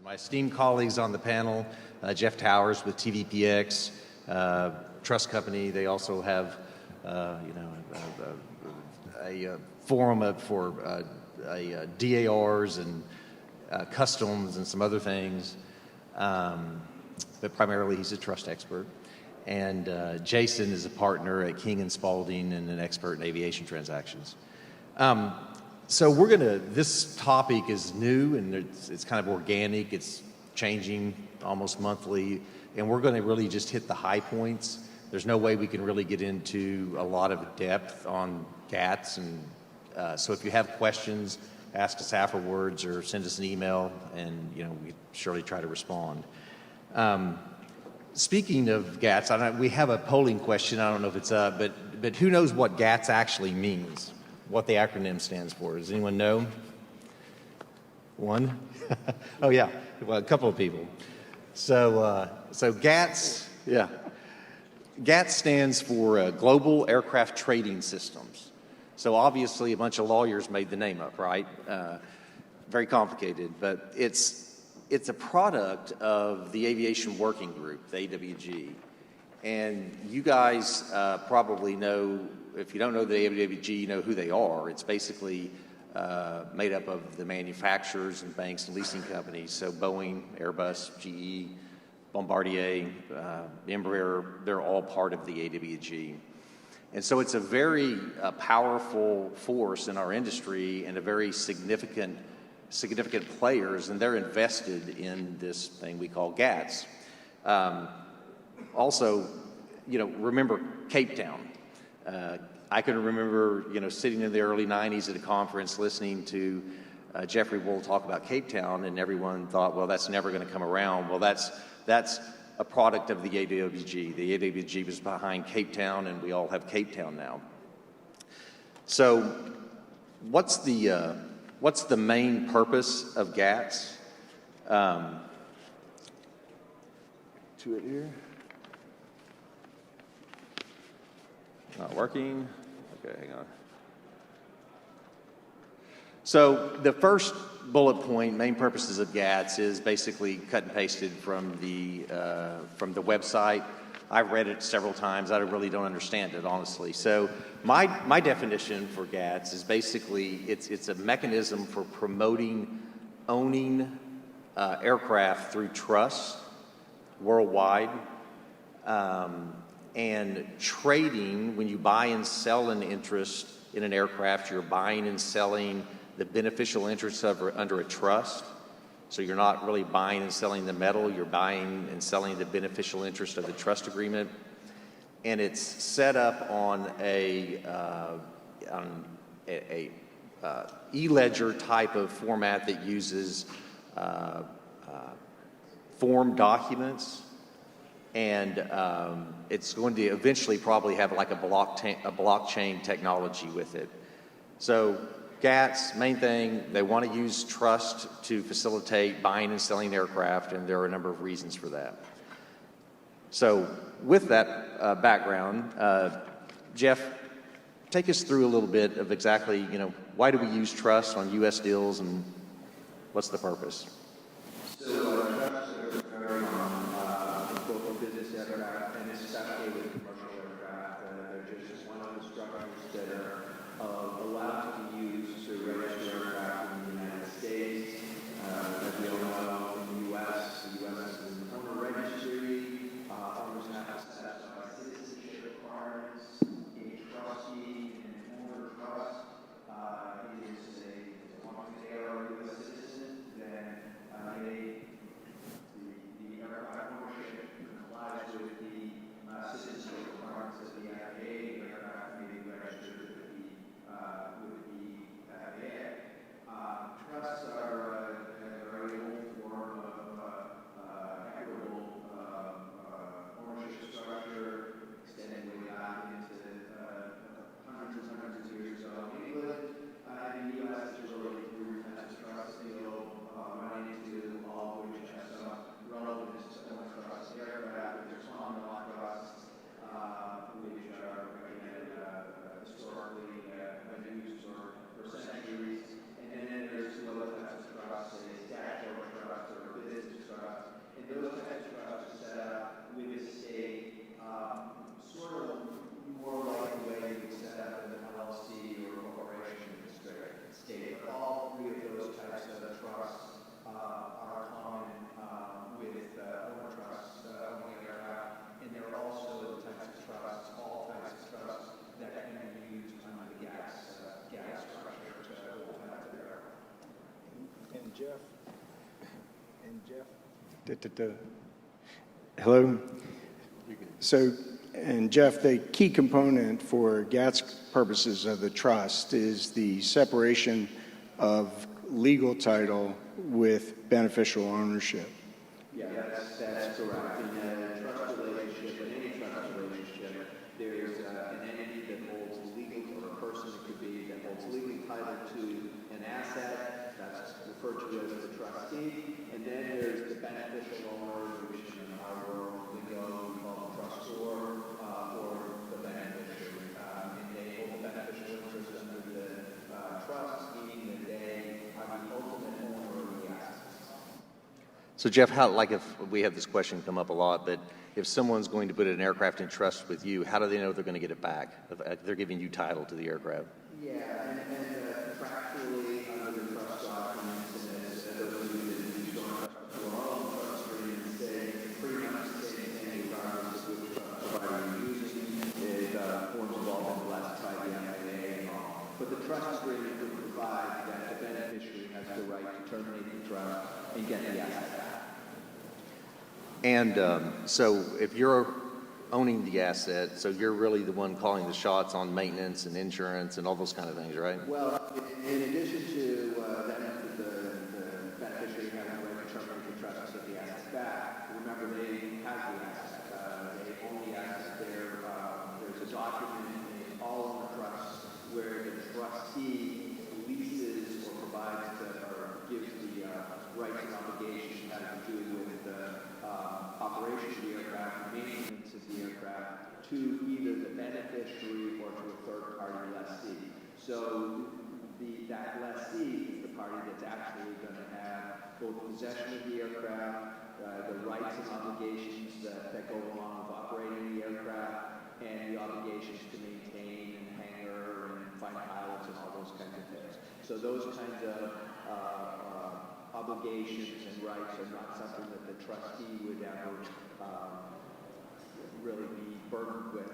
My esteemed colleagues on the panel, Jeff Towers with TVPX, Trust Company. They also have, a forum for DARs and customs and some other things. But primarily, he's a trust expert. And Jason is a partner at King and Spalding and an expert in aviation transactions. So this topic is new and it's kind of organic. It's changing almost monthly. And we're going to really just hit the high points. There's no way we can really get into a lot of depth on GATS. And so if you have questions, ask us afterwards or send us an email and, we surely try to respond. Speaking of GATS, we have a polling question. I don't know if it's up, but who knows what GATS actually means? What the acronym stands for. Does anyone know? One? Oh yeah, well, a couple of people. So GATS, yeah. GATS stands for Global Aircraft Trading Systems. So obviously a bunch of lawyers made the name up, right? Very complicated, but it's a product of the Aviation Working Group, the AWG. And you guys probably know, if you don't know the AWG, you know who they are. It's basically made up of the manufacturers and banks and leasing companies. So Boeing, Airbus, GE, Bombardier, Embraer, they're all part of the AWG. And so it's a very powerful force in our industry and a very significant players, and they're invested in this thing we call GATS. Also, remember Cape Town. I can remember, sitting in the early 90s at a conference listening to Jeffrey Wool talk about Cape Town, and everyone thought, well, that's never going to come around. Well, that's a product of the AWG. The AWG was behind Cape Town, and we all have Cape Town now. So what's the main purpose of GATS? To it here. Not working. Okay, hang on. So the first bullet point, main purposes of GATS, is basically cut and pasted from the website. I've read it several times. I really don't understand it, honestly. So my definition for GATS is basically it's a mechanism for promoting owning aircraft through trust worldwide, and trading. When you buy and sell an interest in an aircraft, you're buying and selling the beneficial interests under a trust. So you're not really buying and selling the metal, you're buying and selling the beneficial interest of the trust agreement. And it's set up on a e-ledger type of format that uses form documents, and it's going to eventually probably have like a blockchain technology with it. So GATS, main thing, they want to use trust to facilitate buying and selling aircraft, and there are a number of reasons for that. So with that background, Jeff, take us through a little bit of exactly, why do we use trust on U.S. deals and what's the purpose? So trusts are very both in business aircraft and especially with commercial aircraft. They're just one of the structures that are allowed to be used to register aircraft in the United States. As we all know, in the U.S. is an owner registry. Owners have to satisfy citizenship requirements. A trustee and an owner trust is as long as they are a U.S. citizen, then Hello. So, and Jeff, the key component for GATS purposes of the trust is the separation of legal title with beneficial ownership. Yeah, that's correct. In a trust relationship, in any trust relationship, there's an entity that holds legal, or a person it could be, that holds legal title to an asset. That's referred to as the trustee. And then there's the beneficial owner, which in our world lingo we call the trustor, or the beneficiary. And they hold the beneficial interest under the trust, meaning that they are the ultimate owner of the assets. So Jeff, how, like if we have this question come up a lot, but if someone's going to put an aircraft in trust with you, how do they know they're going to get it back? If they're giving you title to the aircraft. Yeah, and contractually under the trust documents, and as those of you that use joint trust for our own trust agreement say pretty much the same thing regardless of which trust provider you're using. It forms have all been blessed by the FAA and all. But the trust agreement would provide that the beneficiary has the right to terminate the trust and get the asset back. And so if you're owning the asset, so you're really the one calling the shots on maintenance and insurance and all those kind of things, right? Well, in addition to the beneficiary having the right to terminate the trust and get the assets back, remember they have the asset. They own the asset. There's a document in all of the trusts where the trustee leases or provides or gives the rights and obligations having to do with the operation of the aircraft, maintenance of the aircraft, to either the beneficiary or to a third-party lessee. So that lessee is the party that's actually going to have both possession of the aircraft, the rights and obligations that go along with operating the aircraft, and the obligations to maintain and hangar and find pilots and all those kinds of things. So those kinds of obligations and rights are not something that the trustee would ever really be burdened with.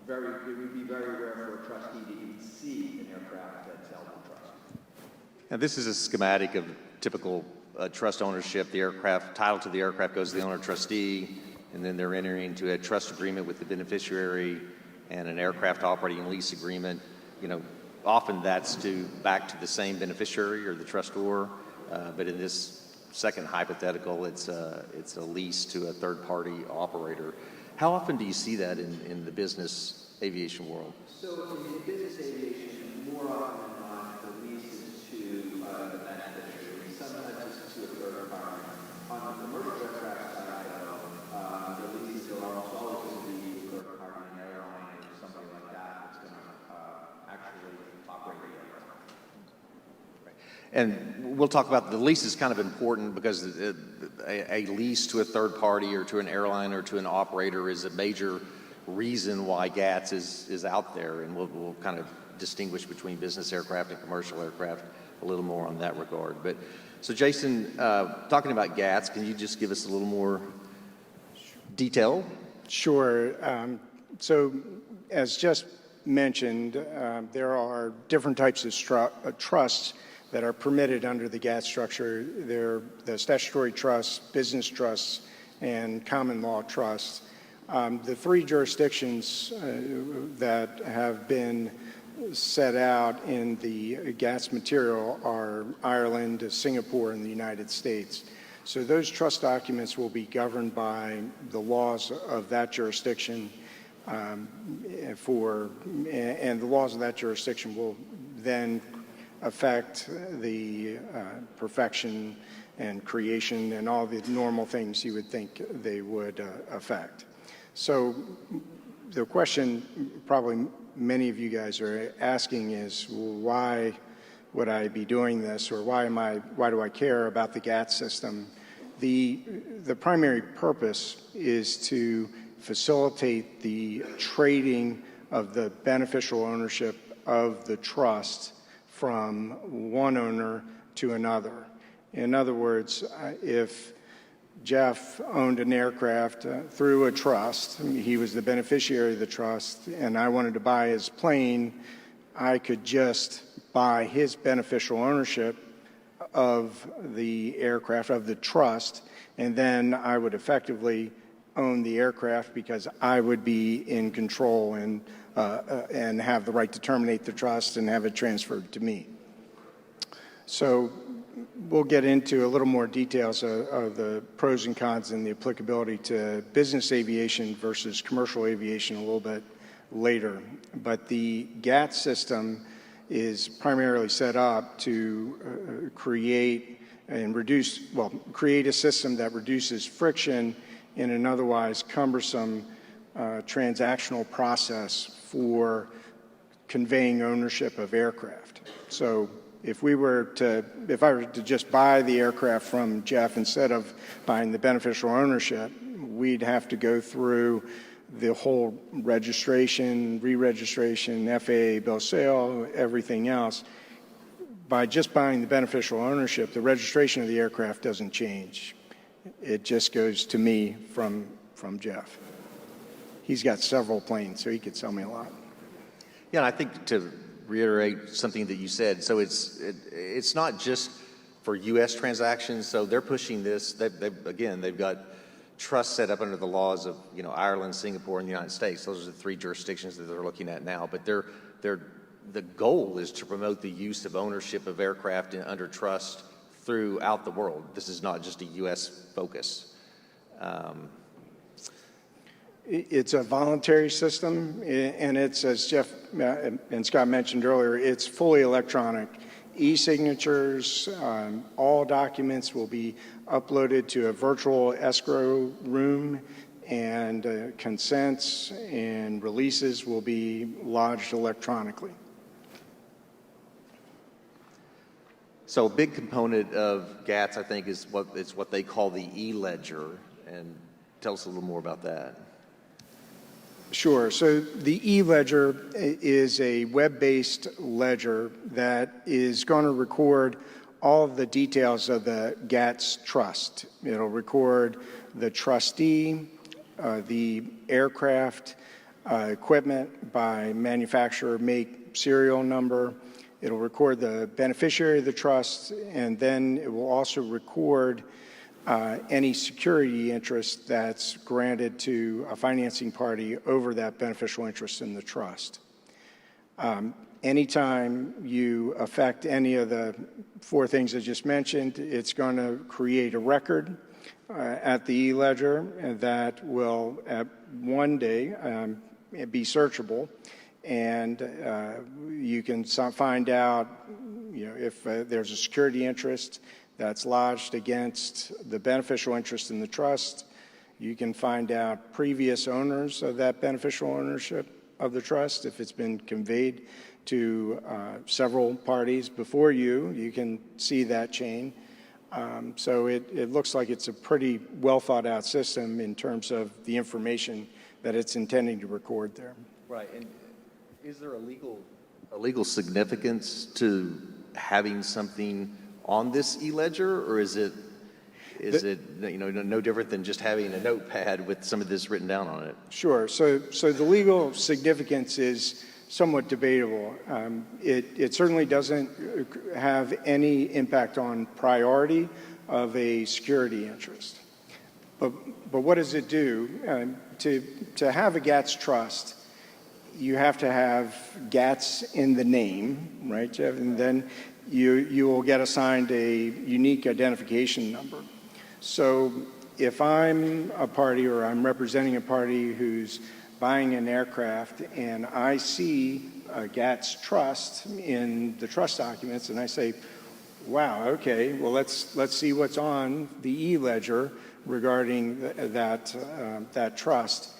It would be very rare for a trustee to even see an aircraft that's held in trust. Now this is a schematic of typical trust ownership. The aircraft, title to the aircraft goes to the owner trustee, and then they're entering into a trust agreement with the beneficiary and an aircraft operating lease agreement. You know, often that's back to the same beneficiary or the trustor, but in this second hypothetical, it's a lease to a third-party operator. How often do you see that in the business aviation world? So in business aviation, more often than not, the lease is to the beneficiary. Sometimes it's to a third party. On the commercial aircraft side, though, the leases are almost always going to be to a third party, an airline or somebody like that that's going to actually operate the aircraft. And we'll talk about the lease is kind of important because a lease to a third party or to an airline or to an operator is a major reason why GATS is out there, and we'll kind of distinguish between business aircraft and commercial aircraft a little more on that regard. But so Jason, talking about GATS, can you just give us a little more detail? Sure. So as just mentioned, there are different types of trusts that are permitted under the GATS structure. They're the statutory trusts, business trusts, and common law trusts. The three jurisdictions that have been set out in the GATS material are Ireland, Singapore, and the United States. So those trust documents will be governed by the laws of that jurisdiction, and the laws of that jurisdiction will then affect the perfection and creation and all the normal things you would think they would affect. So the question probably many of you guys are asking is, well, why would I be doing this, or why do I care about the GATS system? The primary purpose is to facilitate the trading of the beneficial ownership of the trust from one owner to another. In other words, if Jeff owned an aircraft through a trust, he was the beneficiary of the trust, and I wanted to buy his plane, I could just buy his beneficial ownership of the aircraft, of the trust, and then I would effectively own the aircraft because I would be in control and have the right to terminate the trust and have it transferred to me. So we'll get into a little more details of the pros and cons and the applicability to business aviation versus commercial aviation a little bit later. But the GATS system is primarily set up to create a system that reduces friction in an otherwise cumbersome transactional process for conveying ownership of aircraft. So if I were to just buy the aircraft from Jeff instead of buying the beneficial ownership, we'd have to go through the whole registration, re-registration, FAA bill of sale, everything else. By just buying the beneficial ownership, the registration of the aircraft doesn't change. It just goes to me from Jeff. He's got several planes, so he could sell me a lot. Yeah, and I think to reiterate something that you said, so it's not just for U.S. transactions. So they're pushing this. They've got trusts set up under the laws of Ireland, Singapore, and the United States. Those are the three jurisdictions that they're looking at now. But the goal is to promote the use of ownership of aircraft under trust throughout the world. This is not just a U.S. focus. It's a voluntary system, and it's, as Jeff and Scott mentioned earlier, it's fully electronic. E-signatures, all documents will be uploaded to a virtual escrow room, and consents and releases will be lodged electronically. So a big component of GATS, I think, is what they call the e-ledger. And tell us a little more about that. Sure. So the e-ledger is a web-based ledger that is going to record all of the details of the GATS trust. It'll record the trustee, the aircraft, equipment by manufacturer, make, serial number. It'll record the beneficiary of the trust, and then it will also record any security interest that's granted to a financing party over that beneficial interest in the trust. Anytime you affect any of the four things I just mentioned, it's going to create a record at the e-ledger that will one day be searchable, and you can find out if there's a security interest that's lodged against the beneficial interest in the trust. You can find out previous owners of that beneficial ownership of the trust. If it's been conveyed to several parties before you, you can see that chain. So it looks like it's a pretty well thought out system in terms of the information that it's intending to record there. Right. And is there a legal significance to having something on this e-ledger, or is it no different than just having a notepad with some of this written down on it? Sure. So the legal significance is somewhat debatable. It certainly doesn't have any impact on priority of a security interest. But what does it do? To have a GATS trust, you have to have GATS in the name, right, Jeff? And then you will get assigned a unique identification number. So if I'm a party or I'm representing a party who's buying an aircraft and I see a GATS trust in the trust documents and I say, wow, okay, well, let's see what's on the e-ledger regarding that trust.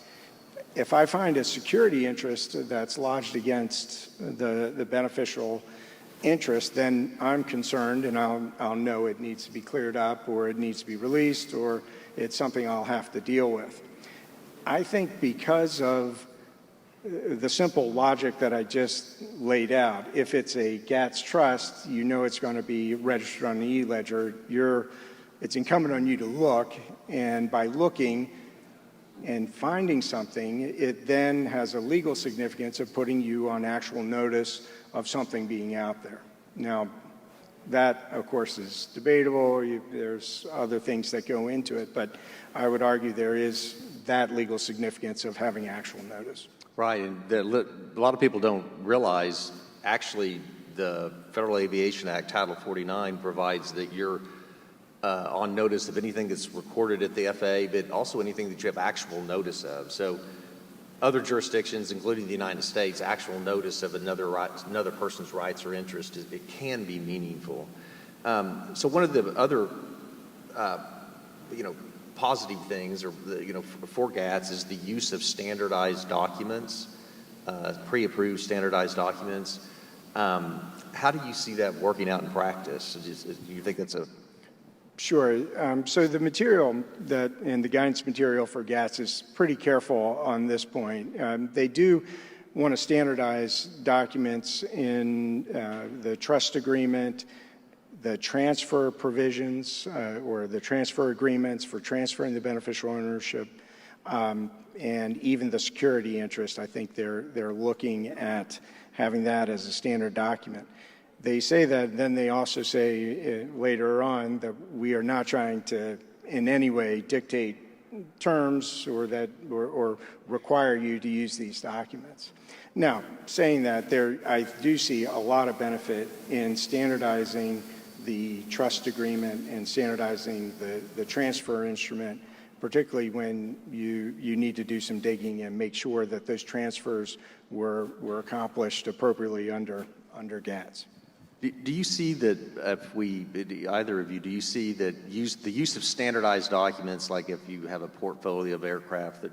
If I find a security interest that's lodged against the beneficial interest, then I'm concerned and I'll know it needs to be cleared up or it needs to be released or it's something I'll have to deal with. I think because of the simple logic that I just laid out, if it's a GATS trust, you know it's going to be registered on the e-ledger. It's incumbent on you to look, and by looking and finding something, it then has a legal significance of putting you on actual notice of something being out there. Now, That, of course, is debatable. There's other things that go into it, but I would argue there is that legal significance of having actual notice. Right, and a lot of people don't realize, actually, the Federal Aviation Act, Title 49, provides that you're on notice of anything that's recorded at the FAA, but also anything that you have actual notice of. So other jurisdictions, including the United States, actual notice of another person's rights or interests, it can be meaningful. So one of the other, positive things, or for GATS, is the use of standardized documents, pre-approved standardized documents. How do you see that working out in practice? Do you think that's a... Sure. So the material in the guidance material for GATS is pretty careful on this point. They do want to standardize documents in the trust agreement, the transfer provisions, or the transfer agreements for transferring the beneficial ownership, and even the security interest. I think they're looking at having that as a standard document. They say that, then they also say later on that we are not trying to in any way dictate terms or require you to use these documents. Now, saying that, I do see a lot of benefit in standardizing the trust agreement and standardizing the transfer instrument, particularly when you need to do some digging and make sure that those transfers were accomplished appropriately under GATS. Do you see that either of you, do you see that the use of standardized documents, like if you have a portfolio of aircraft,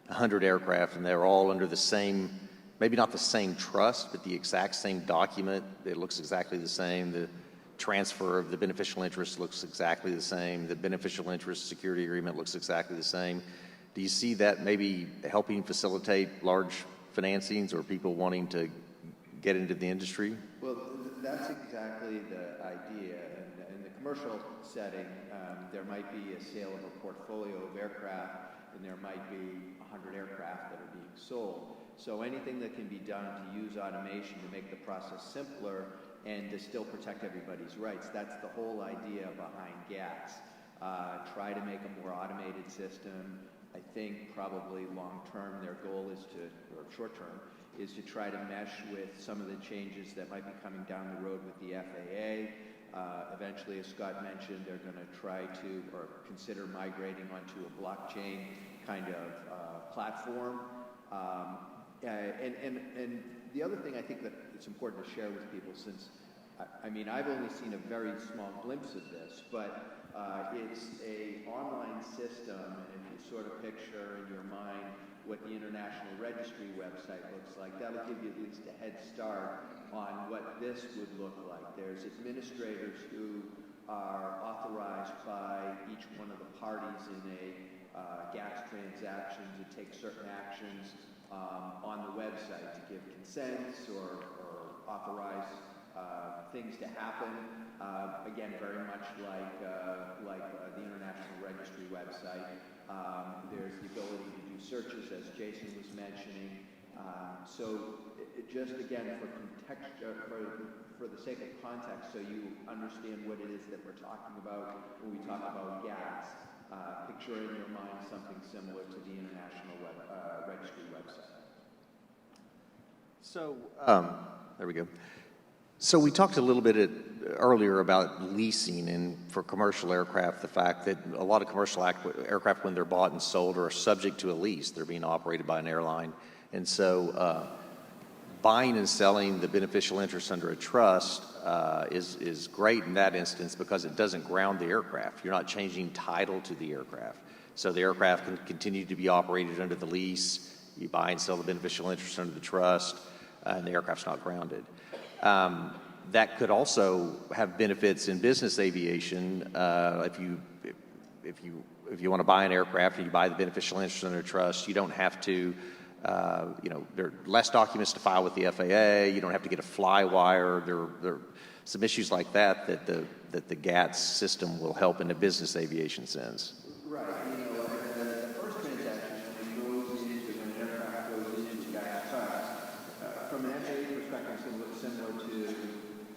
100 aircraft, and they're all under the same, maybe not the same trust, but the exact same document, it looks exactly the same, the transfer of the beneficial interest looks exactly the same, the beneficial interest security agreement looks exactly the same. Do you see that maybe helping facilitate large financings or people wanting to get into the industry? Well, that's exactly the idea. In the commercial setting, there might be a sale of a portfolio of aircraft, and there might be 100 aircraft that are being sold. So anything that can be done to use automation to make the process simpler and to still protect everybody's rights, that's the whole idea behind GATS. Try to make a more automated system. I think probably long-term their goal is to, or short-term, is to try to mesh with some of the changes that might be coming down the road with the FAA. Eventually, as Scott mentioned, they're going to try to, or consider migrating onto a blockchain kind of platform. And the other thing I think that it's important to share with people, since, I've only seen a very small glimpse of this, but it's an online system, and if you sort of picture in your mind what the International Registry website looks like, that'll give you at least a head start on what this would look like. There's administrators who are authorized by each one of the parties in a GATS transaction to take certain actions on the website, to give consents or authorize things to happen. Again, very much like the International Registry website. There's the ability to do searches, as Jason was mentioning. So just again, for the sake of context, so you understand what it is that we're talking about when we talk about GATS, picture in your mind something similar to the International Registry website. So, there we go. So we talked a little bit earlier about leasing, and for commercial aircraft, the fact that a lot of commercial aircraft, when they're bought and sold, are subject to a lease. They're being operated by an airline. And so buying and selling the beneficial interest under a trust is great in that instance because it doesn't ground the aircraft. You're not changing title to the aircraft. So the aircraft can continue to be operated under the lease. You buy and sell the beneficial interest under the trust, and the aircraft's not grounded. That could also have benefits in business aviation. If you want to buy an aircraft and you buy the beneficial interest under trust, you don't have to, there are less documents to file with the FAA. You don't have to get a fly wire. There are some issues like that the GATS system will help in a business aviation sense. Right. The first transaction when an aircraft goes into GATS trust, from an FAA perspective, similar to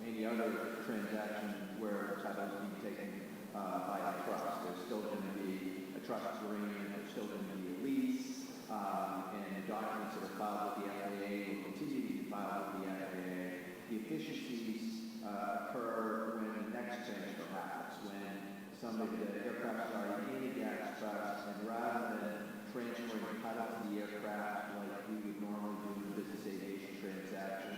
any any other transaction where title is being taken by a trust. There's still going to be a trust agreement, there's still going to be a lease, and documents that are filed with the FAA will continue to be filed with the FAA. The efficiencies occur when the next transfer happens, when the aircraft are in a GATS trust, and rather than transferring title to the aircraft like we would normally do in a business aviation transaction,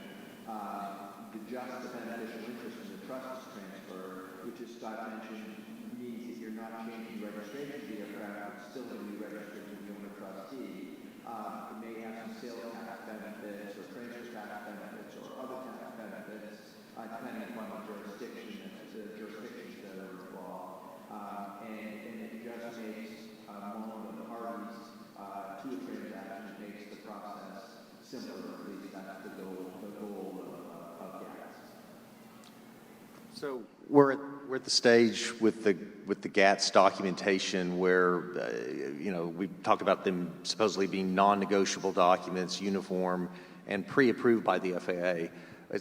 just the beneficial interest in the trust transfer, which, as Scott mentioned, means that you're not changing the registration of the aircraft, it's still going to be registered to the owner trustee. It may have some sales tax benefits or transfer tax benefits or other tax benefits, depending upon the jurisdictions that are involved. And it just makes one of the parties to a transaction, it makes the process simpler. At least that's the goal of GATS. So we're at the stage with the GATS documentation where we talked about them supposedly being non-negotiable documents, uniform, and pre-approved by the FAA.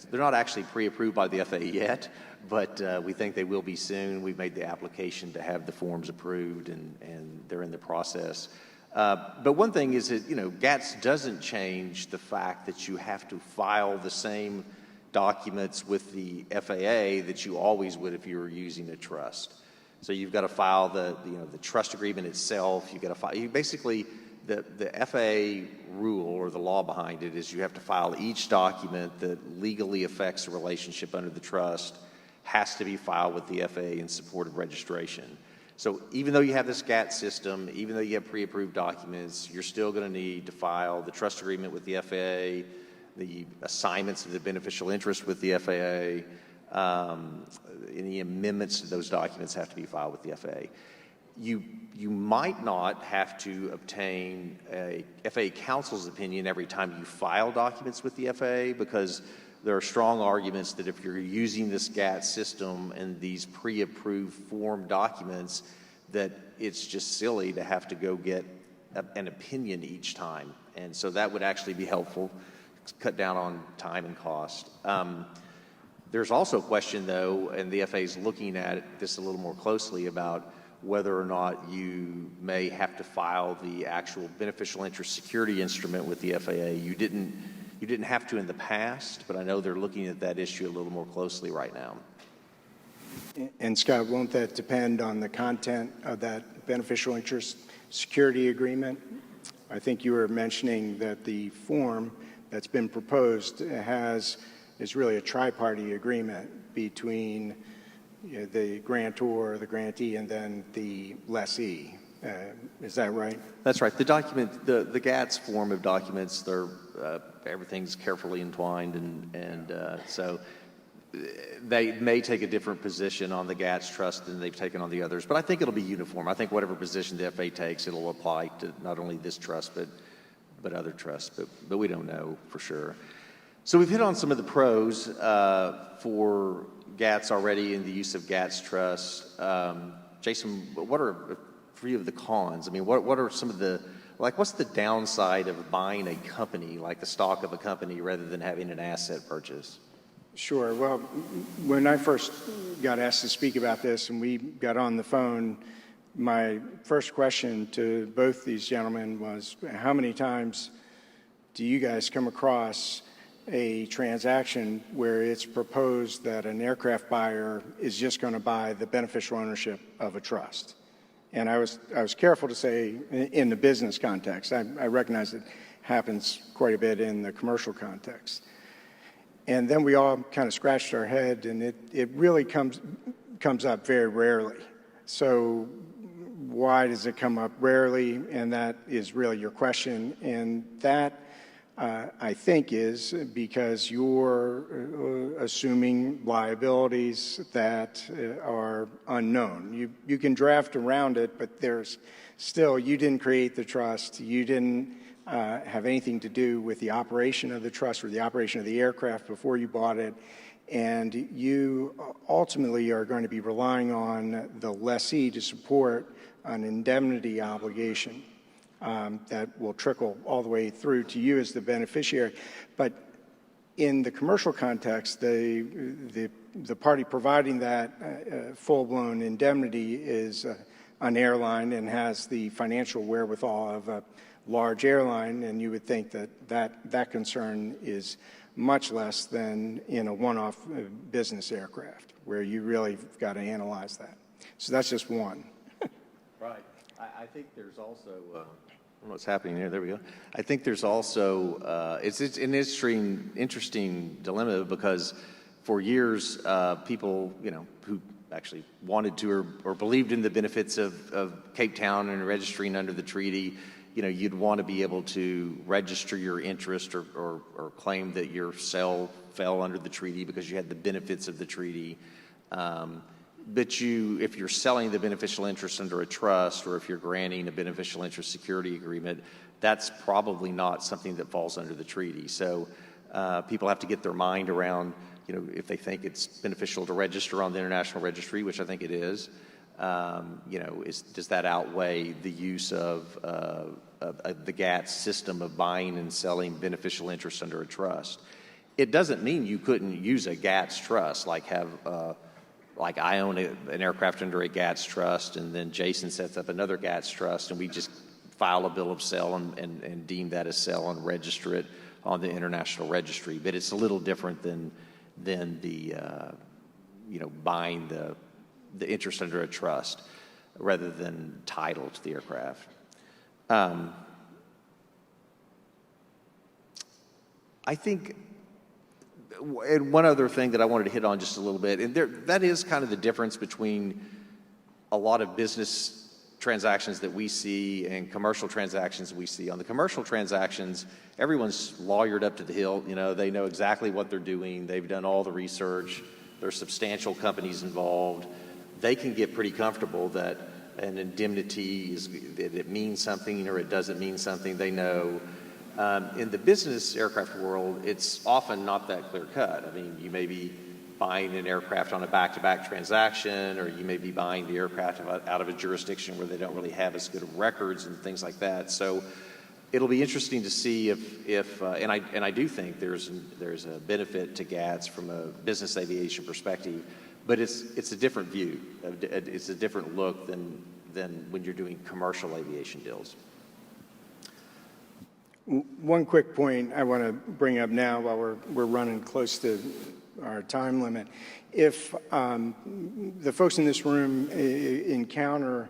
They're not actually pre-approved by the FAA yet, but we think they will be soon. We've made the application to have the forms approved, and they're in the process. But one thing is that GATS doesn't change the fact that you have to file the same documents with the FAA that you always would if you were using a trust. So you've got to file the trust agreement itself. You've got to file. Basically, the FAA rule or the law behind it is you have to file each document that legally affects a relationship under the trust has to be filed with the FAA in support of registration. So even though you have this GATS system, even though you have pre-approved documents, you're still going to need to file the trust agreement with the FAA, the assignments of the beneficial interest with the FAA, any amendments to those documents have to be filed with the FAA. You might not have to obtain a FAA counsel's opinion every time you file documents with the FAA, because there are strong arguments that if you're using this GATS system and these pre-approved form documents, that it's just silly to have to go get an opinion each time. And so that would actually be helpful, cut down on time and cost. There's also a question, though, and the FAA is looking at this a little more closely, about whether or not you may have to file the actual beneficial interest security instrument with the FAA. You didn't have to in the past, but I know they're looking at that issue a little more closely right now. And Scott, won't that depend on the content of that beneficial interest security agreement? I think you were mentioning that the form that's been proposed is really a tri-party agreement between the grantor, the grantee, and then the lessee. Is that right? That's right. The document, the GATS form of documents, everything's carefully entwined, and so they may take a different position on the GATS trust than they've taken on the others. But I think it'll be uniform. I think whatever position the FAA takes, it'll apply to not only this trust but other trusts. But we don't know for sure. So we've hit on some of the pros for GATS already in the use of GATS trust. Jason, what are a few of the cons? I mean, what are some of the, what's the downside of buying a company, like the stock of a company, rather than having an asset purchase? Sure. Well, when I first got asked to speak about this and we got on the phone, my first question to both these gentlemen was, how many times do you guys come across a transaction where it's proposed that an aircraft buyer is just going to buy the beneficial ownership of a trust? And I was careful to say in the business context. I recognize it happens quite a bit in the commercial context. And then we all kind of scratched our head, and it really comes up very rarely. So why does it come up rarely? And that is really your question. And that, I think, is because you're assuming liabilities that are unknown. You can draft around it, but there's still, you didn't create the trust. You didn't have anything to do with the operation of the trust or the operation of the aircraft before you bought it. And you ultimately are going to be relying on the lessee to support an indemnity obligation that will trickle all the way through to you as the beneficiary. But In the commercial context, the party providing that full-blown indemnity is an airline and has the financial wherewithal of a large airline, and you would think that concern is much less than in a one-off business aircraft, where you really got to analyze that. So that's just one. Right. I think there's also, I don't know what's happening here. There we go. I think there's also, it's an interesting dilemma, because for years, people, who actually wanted to or believed in the benefits of Cape Town and registering under the treaty, you'd want to be able to register your interest or claim that your cell fell under the treaty because you had the benefits of the treaty. But if you're selling the beneficial interest under a trust, or if you're granting a beneficial interest security agreement, that's probably not something that falls under the treaty. So people have to get their mind around, if they think it's beneficial to register on the international registry, which I think it is, does that outweigh the use of the GATS system of buying and selling beneficial interest under a trust? It doesn't mean you couldn't use a GATS trust, like I own an aircraft under a GATS trust, and then Jason sets up another GATS trust, and we just file a bill of sale and deem that a sale and register it on the international registry. But it's a little different than the buying the interest under a trust rather than title to the aircraft. I think, and one other thing that I wanted to hit on just a little bit, and that is kind of the difference between a lot of business transactions that we see and commercial transactions we see. On the commercial transactions, everyone's lawyered up to the hilt. They know exactly what they're doing. They've done all the research. There's substantial companies involved. They can get pretty comfortable that an indemnity it means something or it doesn't mean something. They know. In the business aircraft world, it's often not that clear cut. I mean, you may be buying an aircraft on a back-to-back transaction, or you may be buying the aircraft out of a jurisdiction where they don't really have as good of records and things like that. So it'll be interesting to see if and I do think there's a benefit to GATS from a business aviation perspective, but it's a different view. It's a different look than when you're doing commercial aviation deals. One quick point I want to bring up now while we're running close to our time limit. If the folks in this room encounter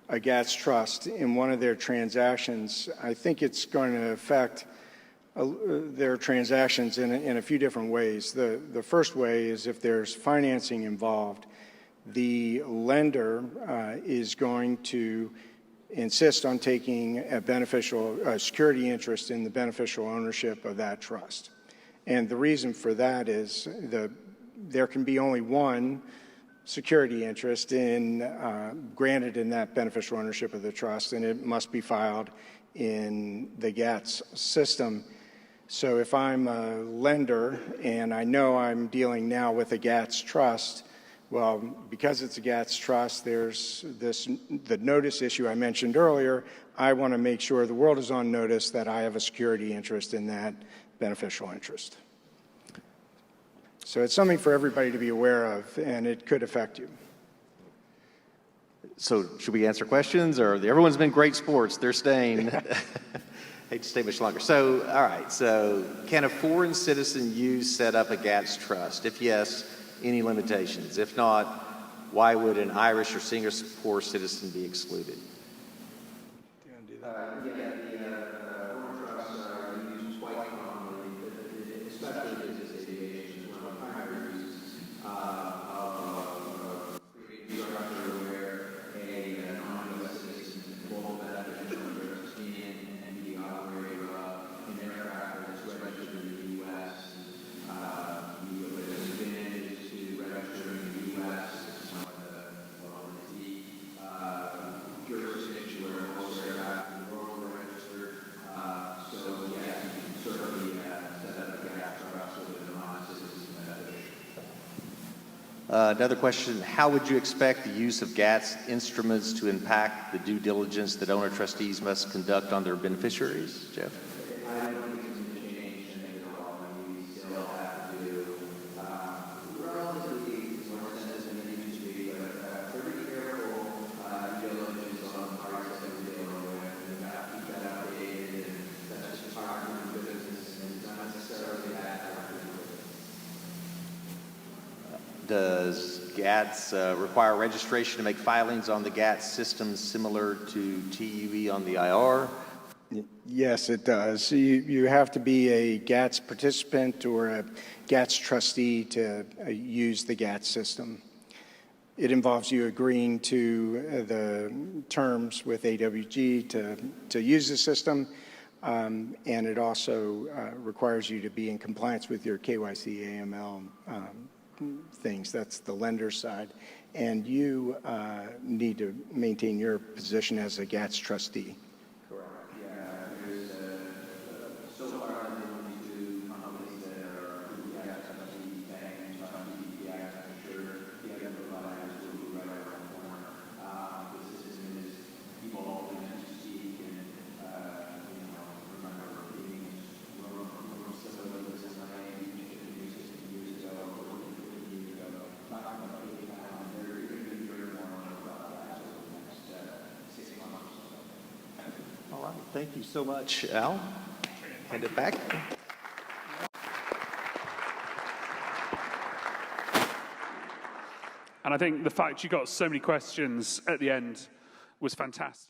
a GATS trust in one of their transactions, I think it's going to affect their transactions in a few different ways. The first way is if there's financing involved, the lender is going to insist on taking a security interest in the beneficial ownership of that trust. And the reason for that is there can be only one security interest granted in that beneficial ownership of the trust, and it must be filed in the GATS system. So if I'm a lender and I know I'm dealing now with a GATS trust, well, because it's a GATS trust, there's the notice issue I mentioned earlier. I want to make sure the world is on notice that I have a security interest in that beneficial interest. So it's something for everybody to be aware of, and it could affect you. So should we answer questions, or everyone's been great sports? They're staying. Hate to stay much longer. So, all right. So can a foreign citizen set up a GATS trust? If yes, any limitations? If not, why would an Irish or Singapore citizen be excluded? Foreign trusts are used quite commonly, especially in business aviation, is one of the primary reasons of creating a structure where a non-U.S. citizen can hold beneficial interest in and be the operator of an aircraft that is registered in the U.S. The advantage to registering in the U.S. is one of the jurisdiction where most aircraft in the world are registered. So yes, you can certainly set up a GATS trust with a non-citizen beneficiary. Another question, how would you expect the use of GATS instruments to impact the due diligence that owner trustees must conduct on their beneficiaries? Jeff? I don't think it's going to change anything at all. We still Does GATS require registration to make filings on the GATS system similar to TUE on the IR? Yes, it does. You have to be a GATS participant or a GATS trustee to use the GATS system. It involves you agreeing to the terms with AWG to use the system, and it also requires you to be in compliance with your KYC AML things. That's the lender side. And you need to maintain your position as a GATS trustee. Correct. Yeah, there's so far I've been to companies that are GATS trustee, banks, trustee, GATS, I'm sure the other providers will be right around the corner. The system is evolving as you speak, and remember being similar to this in Miami, new system years ago, or 15 years ago. Not going to be down. They're going to be very more about that over the next 6 months or so. All right, thank you so much, Al. Hand it back. And I think the fact you got so many questions at the end was fantastic.